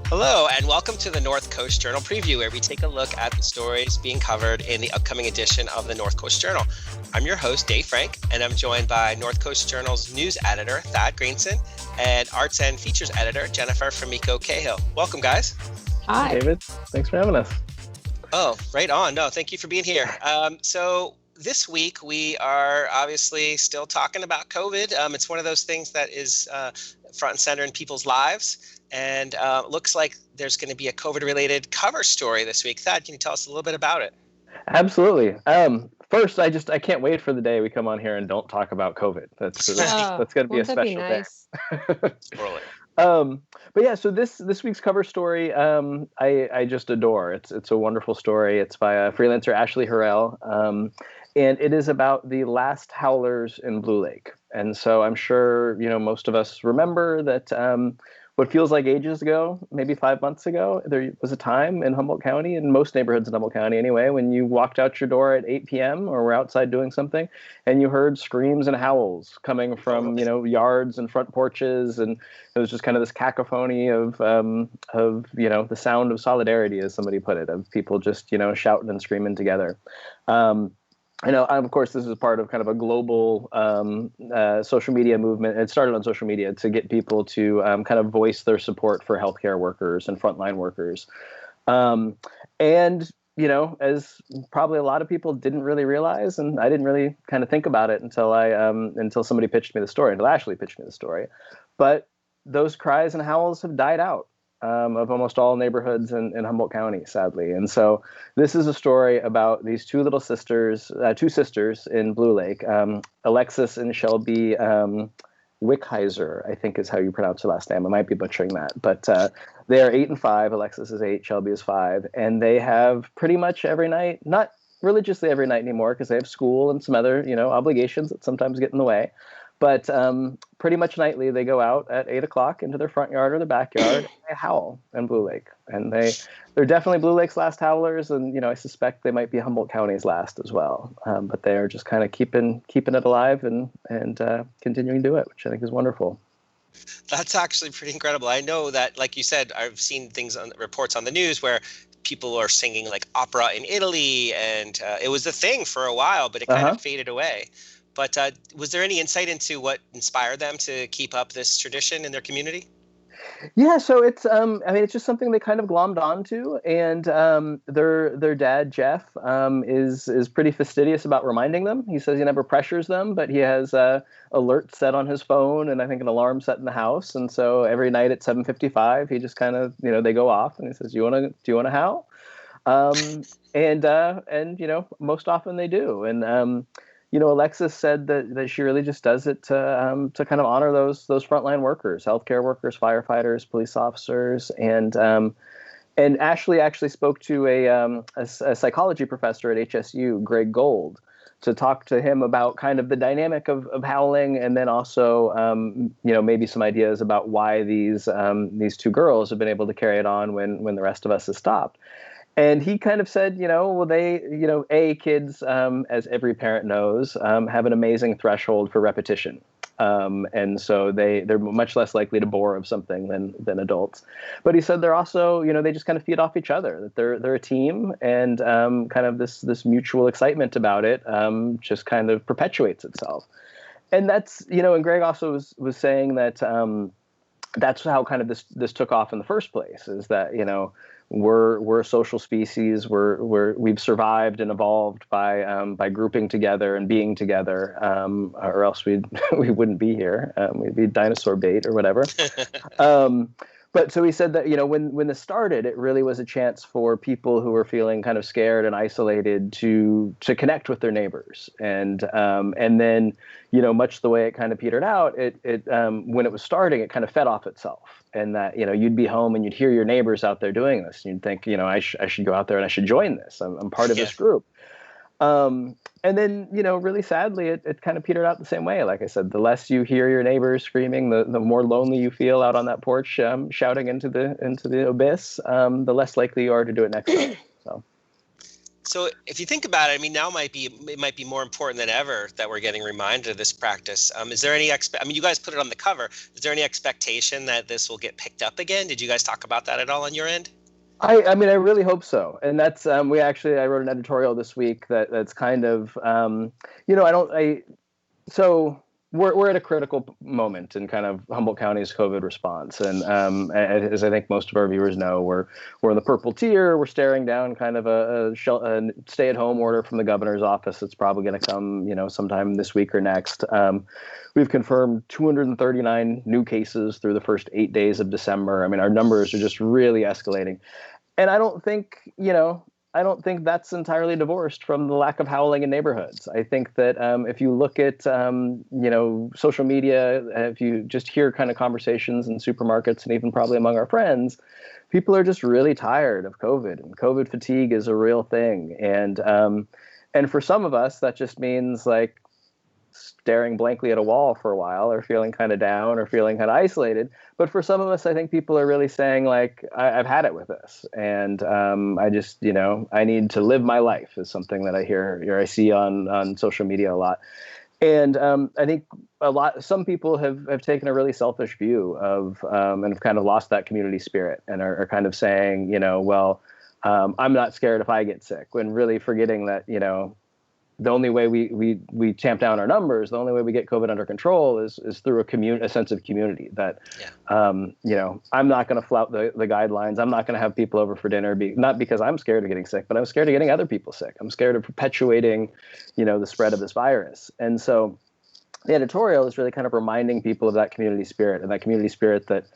Hello, and welcome to the North Coast Journal Preview, where we take a look at the stories being covered in the upcoming edition of the North Coast Journal. I'm your host, Dave Frank, and I'm joined by North Coast Journal's news editor, Thad Greenson, and arts and features editor, Jennifer Fumiko Cahill. Welcome, guys. Hi, David. Thanks for having us. Oh, right on. No, thank you for being here. So this week, we are obviously still talking about COVID. It's one of those things that is front and center in people's lives. And it looks like there's going to be a COVID-related cover story this week. Thad, can you tell us a little bit about it? Absolutely. First, I can't wait for the day we come on here and don't talk about COVID. That's going to be a special day. Totally. But yeah, so this week's cover story, I just adore. It's a wonderful story. It's by freelancer Ashley Harrell, and it is about the last howlers in Blue Lake. And so I'm sure most of us remember that. What feels like ages ago, maybe 5 months ago, there was a time in Humboldt County, in most neighborhoods in Humboldt County anyway, when you walked out your door at 8 p.m. or were outside doing something, and you heard screams and howls coming from yards and front porches, and it was just kind of this cacophony of the sound of solidarity, as somebody put it, of people just shouting and screaming together. Of course, this is part of kind of a global social media movement. It started on social media to get people to kind of voice their support for healthcare workers and frontline workers. As probably a lot of people didn't really realize, and I didn't really kind of think about it until somebody pitched me the story, until Ashley pitched me the story. But those cries and howls have died out. Of almost all neighborhoods in Humboldt County, sadly. And so this is a story about these two sisters in Blue Lake, Alexis and Shelby Wickheiser, I think is how you pronounce her last name. I might be butchering that. But they are 8 and 5. Alexis is 8, Shelby is 5. And they have pretty much every night, not religiously every night anymore, because they have school and some other obligations that sometimes get in the way. But pretty much nightly, they go out at 8 o'clock into their front yard or their backyard, and they howl in Blue Lake. And they're definitely Blue Lake's last howlers, and I suspect they might be Humboldt County's last as well. But they are just kind of keeping it alive and continuing to do it, which I think is wonderful. That's actually pretty incredible. I know that, like you said, I've seen reports on the news where people are singing like opera in Italy, and it was a thing for a while, but it kind of faded away. But was there any insight into what inspired them to keep up this tradition in their community? Yeah, so it's it's just something they kind of glommed onto, and their dad Jeff is pretty fastidious about reminding them. He says he never pressures them, but he has alerts set on his phone, and I think an alarm set in the house. And so every night at 7:55, he just kind of they go off, and he says, "Do you want to howl?" And most often they do, and. Alexis said that she really just does it to kind of honor those frontline workers, healthcare workers, firefighters, police officers, and Ashley actually spoke to a psychology professor at HSU, Greg Gold, to talk to him about kind of the dynamic of howling, and then also maybe some ideas about why these two girls have been able to carry it on when the rest of us has stopped. And he kind of said, kids, as every parent knows, have an amazing threshold for repetition. And so they're much less likely to bore of something than adults. But he said they're also, they just kind of feed off each other, that they're a team, and kind of this mutual excitement about it just kind of perpetuates itself. And that's, and Greg also was saying that that's how kind of this took off in the first place, is that, we're a social species. We've survived and evolved by grouping together and being together, or else we wouldn't be here. We'd be dinosaur bait or whatever. But so he said that, when this started, it really was a chance for people who were feeling kind of scared and isolated to connect with their neighbors. And then, much the way it kind of petered out, it when it was starting, it kind of fed off itself. And that, you'd be home and you'd hear your neighbors out there doing this. And you'd think, I should go out there and I should join this. I'm part of this group. And then, really sadly, it kind of petered out the same way. Like I said, the less you hear your neighbors screaming, the more lonely you feel out on that porch, shouting into the abyss. The less likely you are to do it next time. So if you think about it, I mean, now it might be more important than ever that we're getting reminded of this practice. Is there any I mean, you guys put it on the cover. Is there any expectation that this will get picked up again? Did you guys talk about that at all on your end? I mean, I really hope so. And that's, I wrote an editorial this week that's kind of, so we're at a critical moment in kind of Humboldt County's COVID response. And as I think most of our viewers know, we're in the purple tier. We're staring down kind of a stay-at-home order from the governor's office. It's probably going to come, sometime this week or next. We've confirmed 239 new cases through the first 8 days of December. I mean, our numbers are just really escalating. And I don't think that's entirely divorced from the lack of howling in neighborhoods. I think that if you look at, social media, if you just hear kind of conversations in supermarkets and even probably among our friends, people are just really tired of COVID, and COVID fatigue is a real thing. And for some of us, that just means like staring blankly at a wall for a while, or feeling kind of down, or feeling kind of isolated. But for some of us, I think people are really saying like, I've had it with this, and I just, I need to live my life, is something that I hear or I see on social media a lot. And I think some people have taken a really selfish view of and have kind of lost that community spirit, and are kind of saying, well, I'm not scared if I get sick, when really forgetting that, the only way we tamp down our numbers, the only way we get COVID under control is through a sense of community. That, I'm not going to flout the guidelines. I'm not going to have people over for dinner, not because I'm scared of getting sick, but I'm scared of getting other people sick. I'm scared of perpetuating, the spread of this virus. And so the editorial is really kind of reminding people of that community spirit, and that community spirit that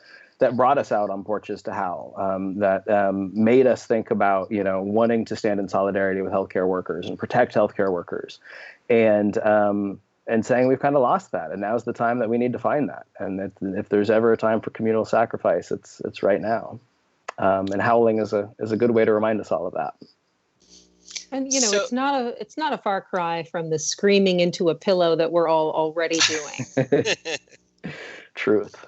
brought us out on porches to howl, that made us think about, wanting to stand in solidarity with healthcare workers and protect healthcare workers, and saying we've kind of lost that, and now's the time that we need to find that. And if there's ever a time for communal sacrifice, it's right now. And howling is a good way to remind us all of that. And it's not a far cry from the screaming into a pillow that we're all already doing. Truth.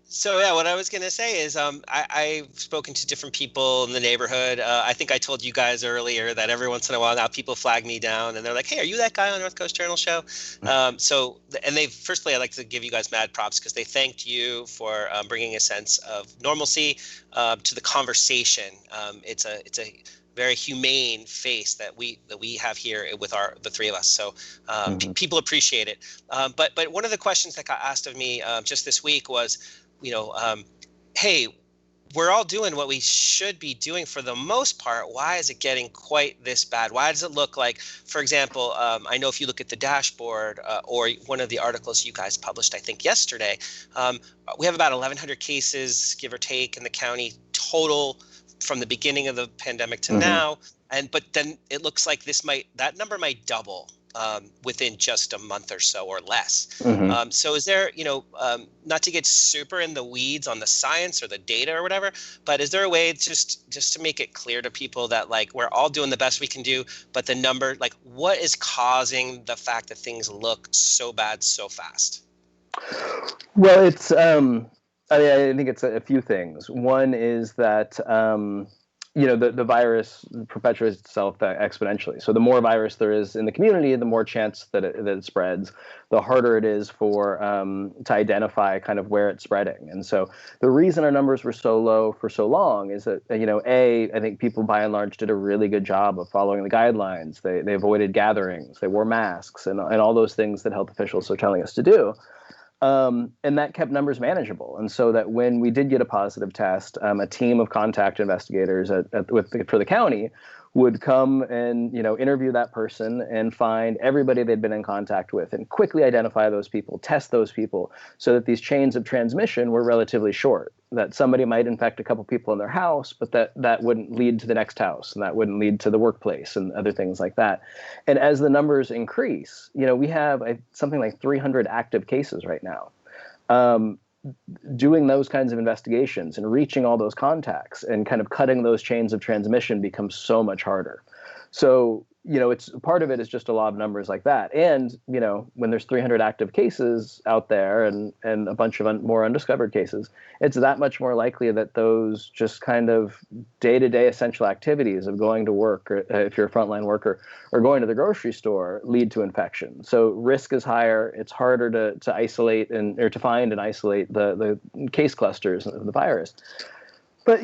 So yeah, what I was going to say is I've spoken to different people in the neighborhood. I think I told you guys earlier that every once in a while now people flag me down and they're like, hey, are you that guy on North Coast Journal show? And firstly, I'd like to give you guys mad props, because they thanked you for bringing a sense of normalcy to the conversation. It's a very humane face that we have here with the three of us. So people appreciate it. But one of the questions that got asked of me just this week was, hey, we're all doing what we should be doing for the most part. Why is it getting quite this bad? Why does it look like, for example, I know if you look at the dashboard or one of the articles you guys published, I think yesterday, we have about 1,100 cases, give or take, in the county total from the beginning of the pandemic to now. But then it looks like that number might double within just a month or so, or less. So is there, not to get super in the weeds on the science or the data or whatever, but is there a way just to make it clear to people that like we're all doing the best we can do, but the number, like what is causing the fact that things look so bad so fast? Well, it's I think it's a few things. One is that the virus perpetuates itself exponentially. So the more virus there is in the community, the more chance that it spreads, the harder it is to identify kind of where it's spreading. And so the reason our numbers were so low for so long is that, I think people by and large did a really good job of following the guidelines. They avoided gatherings, they wore masks, and all those things that health officials are telling us to do. And that kept numbers manageable. And so that when we did get a positive test, a team of contact investigators for the county would come and, interview that person and find everybody they'd been in contact with and quickly identify those people, test those people, so that these chains of transmission were relatively short. That somebody might infect a couple people in their house, but that wouldn't lead to the next house, and that wouldn't lead to the workplace and other things like that. And as the numbers increase, we have something like 300 active cases right now. Doing those kinds of investigations and reaching all those contacts and kind of cutting those chains of transmission becomes so much harder. So, it's part of it is just a lot of numbers like that. And, when there's 300 active cases out there and a bunch of more undiscovered cases, it's that much more likely that those just kind of day-to-day essential activities of going to work, or if you're a frontline worker, or going to the grocery store lead to infection. So risk is higher. It's harder to isolate or to find and isolate the case clusters of the virus. But,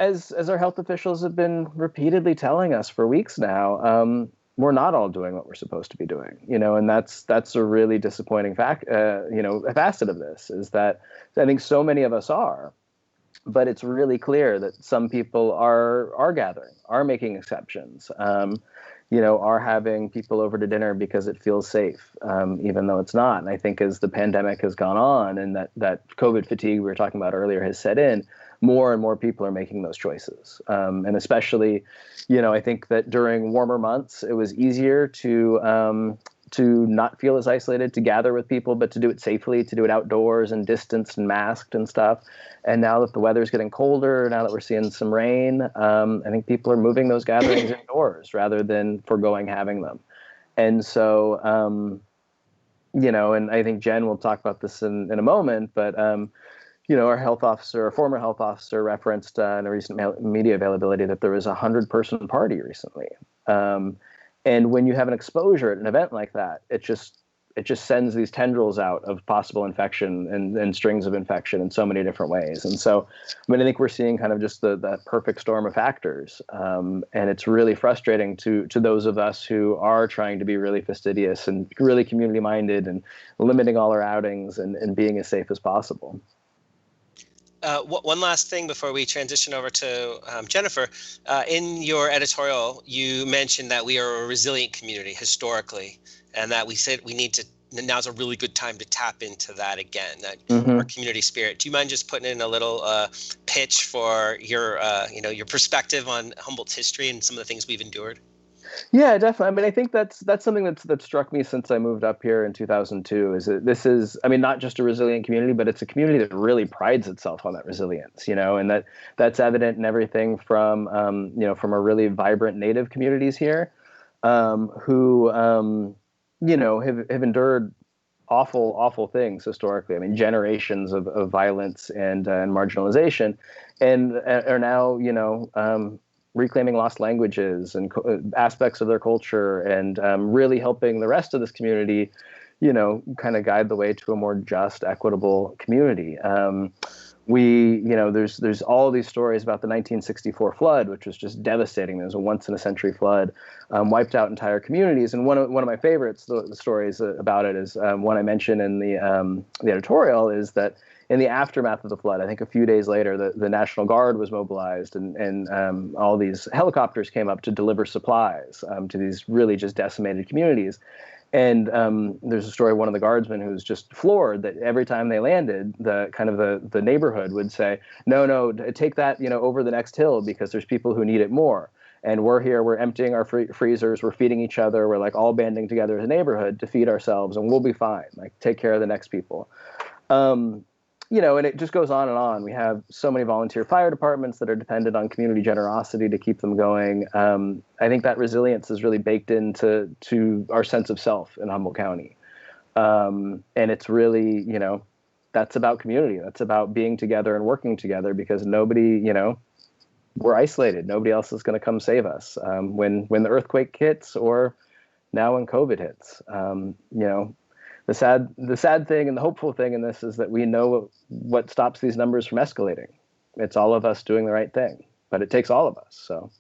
as our health officials have been repeatedly telling us for weeks now, we're not all doing what we're supposed to be doing, and that's a really disappointing fact. A facet of this is that I think so many of us are, but it's really clear that some people are gathering, are making exceptions, are having people over to dinner because it feels safe, even though it's not. And I think as the pandemic has gone on and that COVID fatigue we were talking about earlier has set in, more and more people are making those choices. And especially, I think that during warmer months, it was easier to not feel as isolated, to gather with people, but to do it safely, to do it outdoors and distanced and masked and stuff. And now that the weather's getting colder, now that we're seeing some rain, I think people are moving those gatherings indoors rather than foregoing having them. And so, and I think Jen will talk about this in a moment, but our former health officer referenced in a recent media availability that there was a 100-person party recently. And when you have an exposure at an event like that, it just sends these tendrils out of possible infection and strings of infection in so many different ways. And so, I think we're seeing kind of just the perfect storm of factors. And it's really frustrating to those of us who are trying to be really fastidious and really community minded and limiting all our outings and being as safe as possible. One last thing before we transition over to Jennifer. In your editorial, you mentioned that we are a resilient community historically, and that we said we need to, now's a really good time to tap into that again, that our community spirit. Do you mind just putting in a little pitch for your perspective on Humboldt's history and some of the things we've endured? Yeah, definitely. I think that's something that struck me since I moved up here in 2002. Is that this is, not just a resilient community, but it's a community that really prides itself on that resilience. And that's evident in everything from from our really vibrant Native communities here, who have endured awful things historically. Generations of violence and marginalization, and are now reclaiming lost languages and aspects of their culture, and really helping the rest of this community, kind of guide the way to a more just, equitable community. There's all these stories about the 1964 flood, which was just devastating. There was a once-in-a-century flood, wiped out entire communities. And one of my favorites, the stories about it, is one I mentioned in the editorial, is that in the aftermath of the flood, I think a few days later, the National Guard was mobilized, and all these helicopters came up to deliver supplies to these really just decimated communities. And there's a story of one of the guardsmen who's just floored that every time they landed, the neighborhood would say, no, take that over the next hill, because there's people who need it more. And we're here, we're emptying our freezers, we're feeding each other, we're like all banding together as a neighborhood to feed ourselves, and we'll be fine. Like, take care of the next people. And it just goes on and on. We have so many volunteer fire departments that are dependent on community generosity to keep them going. I think that resilience is really baked into our sense of self in Humboldt County. And it's really, that's about community. That's about being together and working together, because nobody, we're isolated. Nobody else is going to come save us when the earthquake hits, or now when COVID hits. The sad thing and the hopeful thing in this is that we know what stops these numbers from escalating. It's all of us doing the right thing, but it takes all of us. So,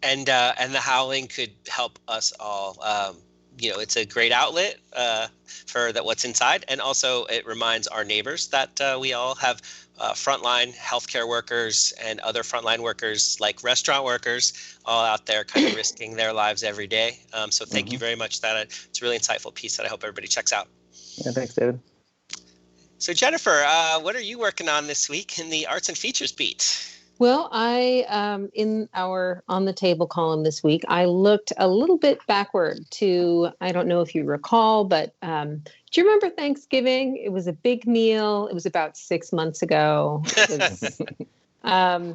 and the Howling could help us all. It's a great outlet for what's inside, and also it reminds our neighbors that we all have frontline healthcare workers and other frontline workers, like restaurant workers, all out there kind of risking their lives every day. So thank you very much. It's a really insightful piece that I hope everybody checks out. Yeah, thanks, David. So Jennifer, what are you working on this week in the Arts and Features beat? Well, in our On the Table column this week, I looked a little bit backward to, I don't know if you recall, but do you remember Thanksgiving? It was a big meal. It was about 6 months ago. It was,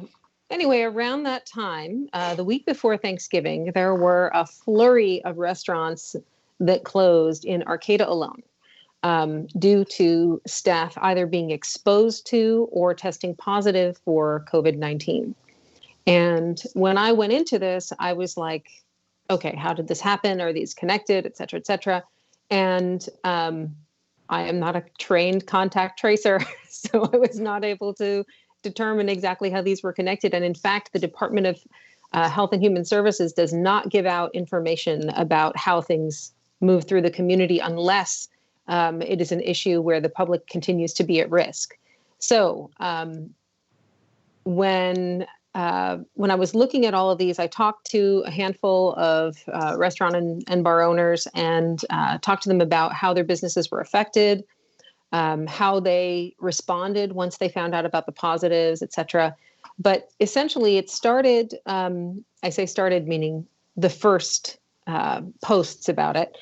anyway, around that time, the week before Thanksgiving, there were a flurry of restaurants that closed in Arcata alone, due to staff either being exposed to or testing positive for COVID-19. And when I went into this, I was like, okay, how did this happen? Are these connected, et cetera, et cetera? And I am not a trained contact tracer, so I was not able to determine exactly how these were connected. And in fact, the Department of Health and Human Services does not give out information about how things move through the community unless it is an issue where the public continues to be at risk. So when I was looking at all of these, I talked to a handful of restaurant and bar owners and talked to them about how their businesses were affected, how they responded once they found out about the positives, et cetera. But essentially it started, I say started meaning the first posts about it,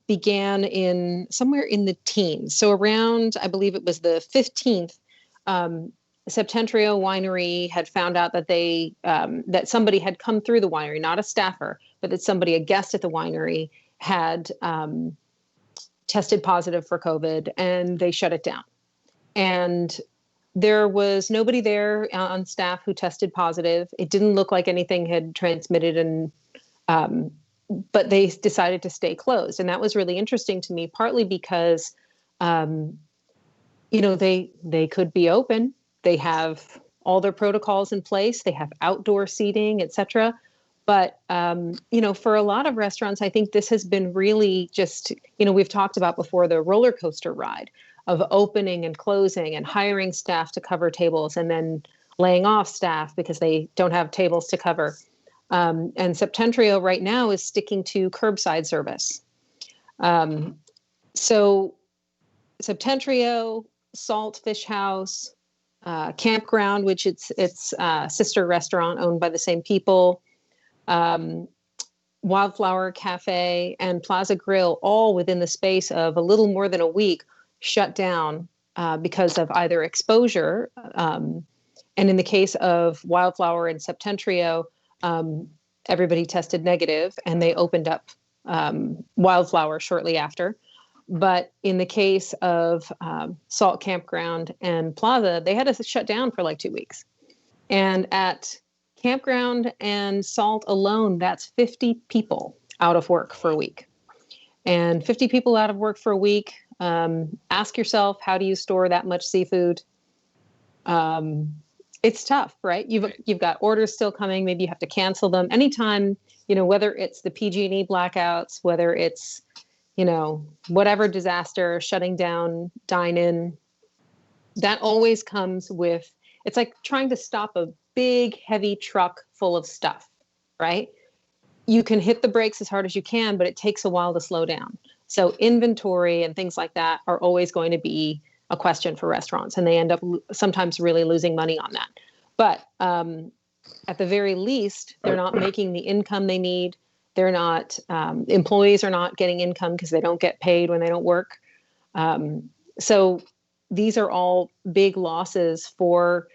began in somewhere in the teens. So around, I believe it was the 15th, Septentrio Winery had found out that that somebody had come through the winery, not a staffer, but that somebody, a guest at the winery, had tested positive for COVID, and they shut it down. And there was nobody there on staff who tested positive. It didn't look like anything had transmitted, and but they decided to stay closed, and that was really interesting to me. Partly because, they could be open. They have all their protocols in place. They have outdoor seating, et cetera. But, for a lot of restaurants, I think this has been really just, we've talked about before the roller coaster ride of opening and closing and hiring staff to cover tables and then laying off staff because they don't have tables to cover. And Septentrio right now is sticking to curbside service. So Septentrio, Salt Fish House, Campground, which it's sister restaurant owned by the same people, Wildflower Cafe, and Plaza Grill, all within the space of a little more than a week, shut down because of either exposure. And in the case of Wildflower and Septentrio, everybody tested negative, and they opened up Wildflower shortly after. But in the case of Salt Campground and Plaza, they had to shut down for like 2 weeks. And at Campground and Salt alone, that's 50 people out of work for a week. And 50 people out of work for a week. Ask yourself, how do you store that much seafood? It's tough, right? You've got orders still coming. Maybe you have to cancel them anytime. Whether it's the PG&E blackouts, whether it's whatever disaster, shutting down dine-in, that always comes with, it's like trying to stop a big, heavy truck full of stuff, right? You can hit the brakes as hard as you can, but it takes a while to slow down. So inventory and things like that are always going to be a question for restaurants, and they end up sometimes really losing money on that. But at the very least, they're not making the income they need. They're not, employees are not getting income because they don't get paid when they don't work. So these are all big losses for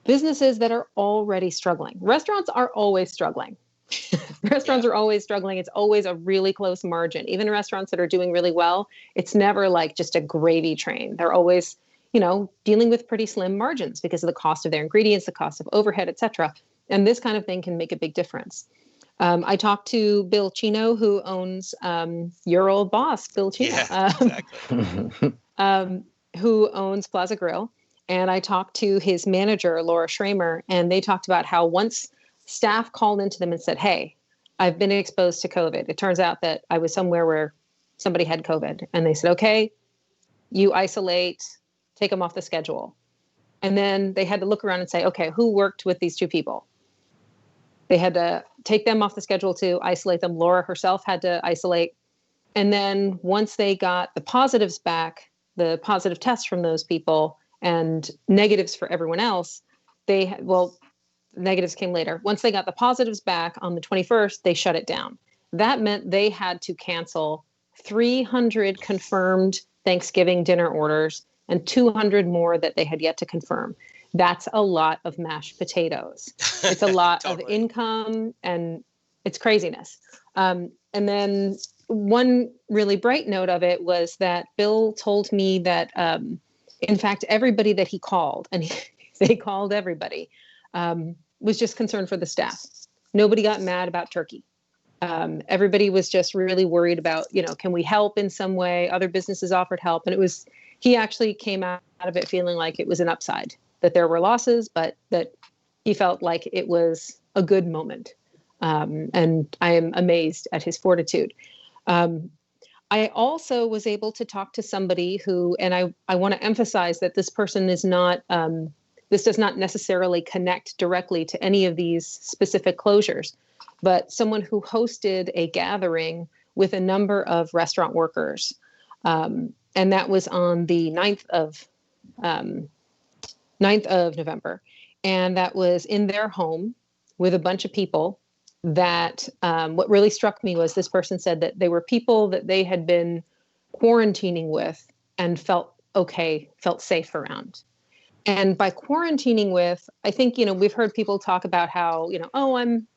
businesses that are already struggling. Restaurants are always struggling. Restaurants are always struggling. It's always a really close margin. Even restaurants that are doing really well, it's never like just a gravy train. They're always, dealing with pretty slim margins because of the cost of their ingredients, the cost of overhead, et cetera. And this kind of thing can make a big difference. I talked to Bill Chino, who owns your old boss, Bill Chino, exactly. Who owns Plaza Grill. And I talked to his manager, Laura Schramer, and they talked about how once staff called into them and said, hey, I've been exposed to COVID. It turns out that I was somewhere where somebody had COVID. And they said, okay, you isolate, take them off the schedule. And then they had to look around and say, okay, who worked with these two people? They had to take them off the schedule to isolate them. Laura herself had to isolate. And then once they got the positives back, the positive tests from those people and negatives for everyone else, negatives came later. Once they got the positives back on the 21st, they shut it down. That meant they had to cancel 300 confirmed Thanksgiving dinner orders and 200 more that they had yet to confirm. That's a lot of mashed potatoes. It's a lot Totally. of income, and it's craziness. And then one really bright note of it was that Bill told me that, in fact, everybody that he called, and they called everybody, was just concerned for the staff. Nobody got mad about turkey. Everybody was just really worried about, can we help in some way? Other businesses offered help. And he actually came out of it feeling like it was an upside, that there were losses, but that he felt like it was a good moment. And I am amazed at his fortitude. I also was able to talk to somebody who, and I want to emphasize that this person is not, this does not necessarily connect directly to any of these specific closures, but someone who hosted a gathering with a number of restaurant workers. And that was on the 9th of November. And that was in their home with a bunch of people that, what really struck me was this person said that they were people that they had been quarantining with and felt safe around. And by quarantining with, I think, we've heard people talk about how, I'm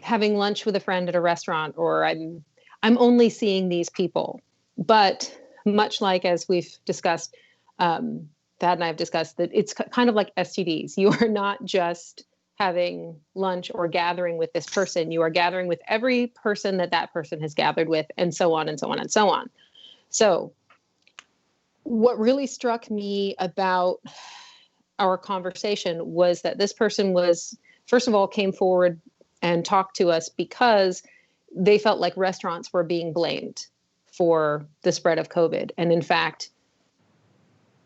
having lunch with a friend at a restaurant, or I'm only seeing these people. But much like, as we've discussed, Thad and I have discussed, that it's kind of like STDs. You are not just having lunch or gathering with this person. You are gathering with every person that person has gathered with, and so on and so on and so on. So what really struck me about our conversation was that this person was, first of all, came forward and talked to us because they felt like restaurants were being blamed for the spread of COVID. And in fact,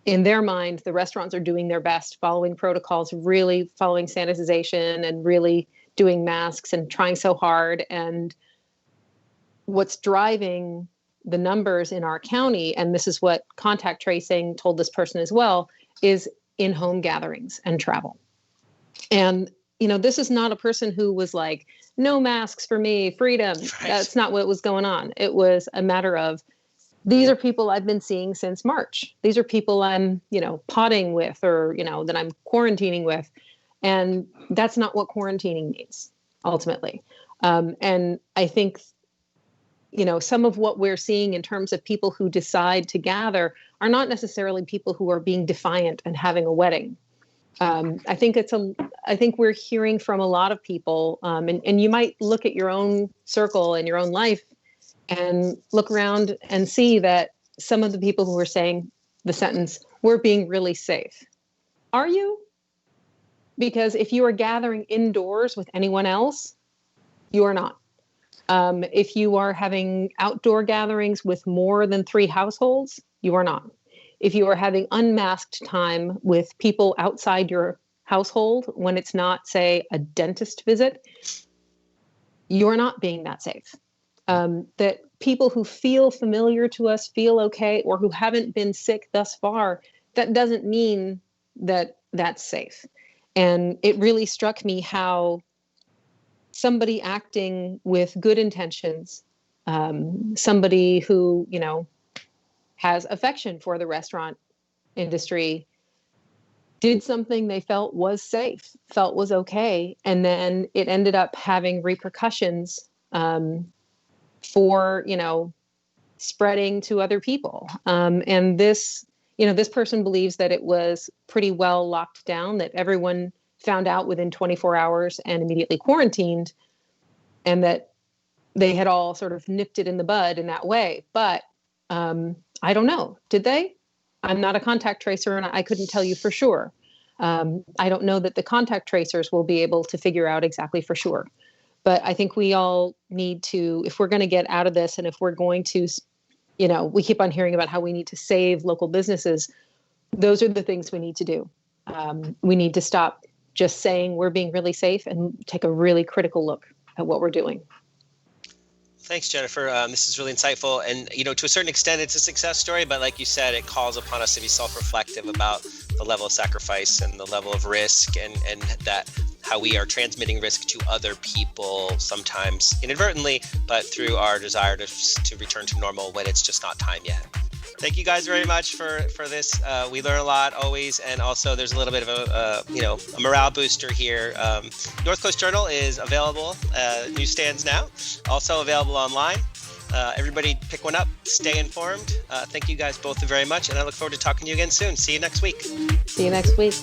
in their mind, the restaurants are doing their best, following protocols, really following sanitization and really doing masks and trying so hard. And what's driving the numbers in our county, and this is what contact tracing told this person as well, is in-home gatherings and travel. And, this is not a person who was like, no masks for me, freedom. Right. That's not what was going on. It was a matter of, these are people I've been seeing since March. These are people I'm, potting with, or, that I'm quarantining with. And that's not what quarantining means, ultimately. And I think, some of what we're seeing in terms of people who decide to gather are not necessarily people who are being defiant and having a wedding. I think we're hearing from a lot of people, and you might look at your own circle and your own life and look around and see that some of the people who are saying the sentence, we're being really safe. Are you? Because if you are gathering indoors with anyone else, you are not. If you are having outdoor gatherings with more than 3 households, you are not. If you are having unmasked time with people outside your household when it's not, say, a dentist visit, you are not being that safe. That people who feel familiar to us, feel okay, or who haven't been sick thus far, that doesn't mean that that's safe. And it really struck me how somebody acting with good intentions, somebody who, has affection for the restaurant industry, did something they felt was safe, felt was okay, and then it ended up having repercussions for, spreading to other people. And this person believes that it was pretty well locked down, that everyone found out within 24 hours and immediately quarantined, and that they had all sort of nipped it in the bud in that way. But I don't know. Did they? I'm not a contact tracer, and I couldn't tell you for sure. I don't know that the contact tracers will be able to figure out exactly for sure. But I think we all need to, if we're going to get out of this, and if we're going to, we keep on hearing about how we need to save local businesses. Those are the things we need to do. We need to stop just saying we're being really safe and take a really critical look at what we're doing. Thanks, Jennifer. This is really insightful. And, to a certain extent, it's a success story. But like you said, it calls upon us to be self-reflective about the level of sacrifice and the level of risk, and that how we are transmitting risk to other people, sometimes inadvertently, but through our desire to return to normal when it's just not time yet. Thank you guys very much for this. We learn a lot always, and also there's a little bit of a morale booster here. North Coast Journal is available, newsstands now, also available online. Everybody pick one up, stay informed. Thank you guys both very much, and I look forward to talking to you again soon. See you next week. See you next week.